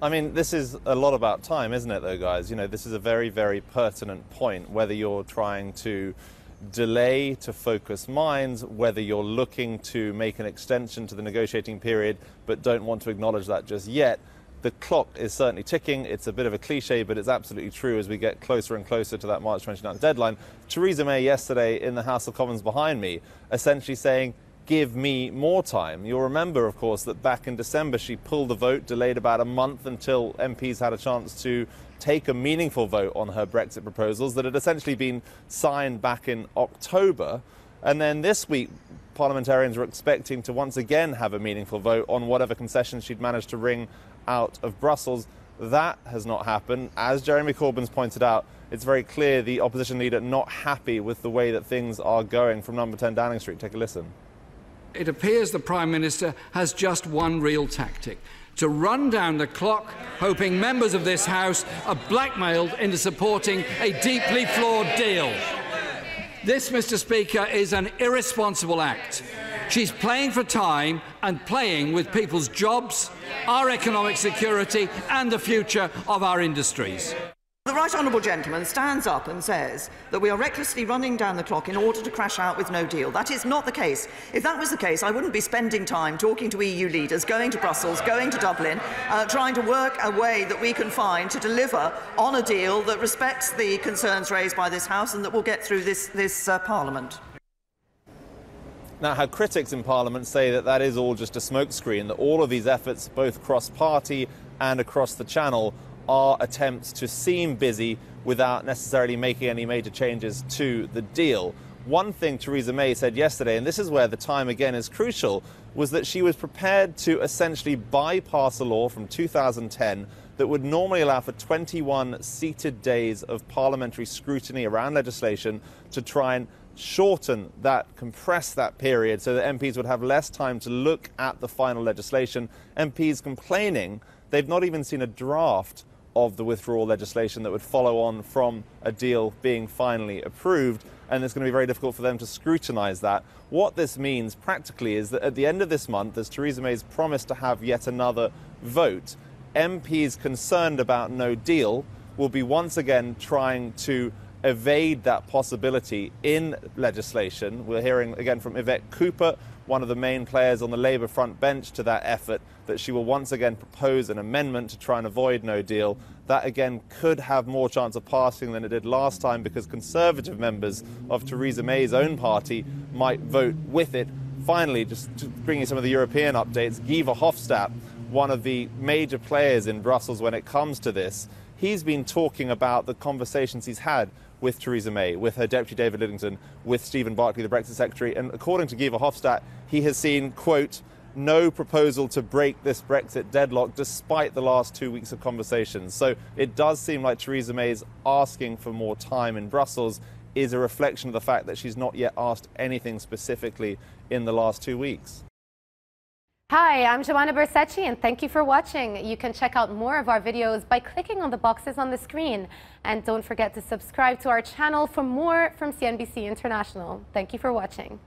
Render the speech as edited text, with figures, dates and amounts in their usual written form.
I mean, this is a lot about time, isn't it, though, guys? You know, this is a very, very pertinent point, whether you're trying to delay to focus minds, whether you're looking to make an extension to the negotiating period but don't want to acknowledge that just yet. The clock is certainly ticking. It's a bit of a cliche, but it's absolutely true as we get closer and closer to that March 29th deadline. Theresa May yesterday in the House of Commons behind me essentially saying, give me more time. You'll remember, of course, that back in December she pulled the vote, delayed about a month until MPs had a chance to take a meaningful vote on her Brexit proposals that had essentially been signed back in October. And then this week, parliamentarians were expecting to once again have a meaningful vote on whatever concessions she'd managed to wring out of Brussels. That has not happened. As Jeremy Corbyn's pointed out, it's very clear the opposition leader not happy with the way that things are going from number 10 Downing Street. Take a listen. It appears the Prime Minister has just one real tactic: to run down the clock, hoping members of this House are blackmailed into supporting a deeply flawed deal. This, Mr. Speaker, is an irresponsible act. She's playing for time and playing with people's jobs, our economic security and the future of our industries. The right honourable gentleman stands up and says that we are recklessly running down the clock in order to crash out with no deal. That is not the case. If that was the case, I wouldn't be spending time talking to EU leaders, going to Brussels, going to Dublin, trying to work a way that we can find to deliver on a deal that respects the concerns raised by this House and that will get through this Parliament. Now, her critics in Parliament say that that is all just a smokescreen, that all of these efforts, both cross-party and across the Channel, are attempts to seem busy without necessarily making any major changes to the deal. One thing Theresa May said yesterday, and this is where the time again is crucial, was that she was prepared to essentially bypass a law from 2010 that would normally allow for 21 seated days of parliamentary scrutiny around legislation to try and shorten that, compress that period so that MPs would have less time to look at the final legislation. MPs complaining they've not even seen a draft of the withdrawal legislation that would follow on from a deal being finally approved, and it's going to be very difficult for them to scrutinise that. What this means practically is that at the end of this month, as Theresa May's promised to have yet another vote, MPs concerned about no deal will be once again trying to evade that possibility in legislation. We're hearing again from Yvette Cooper, one of the main players on the Labour front bench to that effort, that she will once again propose an amendment to try and avoid no deal. That again could have more chance of passing than it did last time, because Conservative members of Theresa May's own party might vote with it. Finally, just to bring you some of the European updates, Guy Verhofstadt, one of the major players in Brussels when it comes to this, he's been talking about the conversations he's had with Theresa May, with her deputy David Lidington, with Stephen Barclay, the Brexit secretary. And according to Guy Verhofstadt, he has seen, quote, no proposal to break this Brexit deadlock despite the last 2 weeks of conversations. So it does seem like Theresa May's asking for more time in Brussels is a reflection of the fact that she's not yet asked anything specifically in the last 2 weeks. Hi, I'm Joanna Bersecci, and thank you for watching. You can check out more of our videos by clicking on the boxes on the screen. And don't forget to subscribe to our channel for more from CNBC International. Thank you for watching.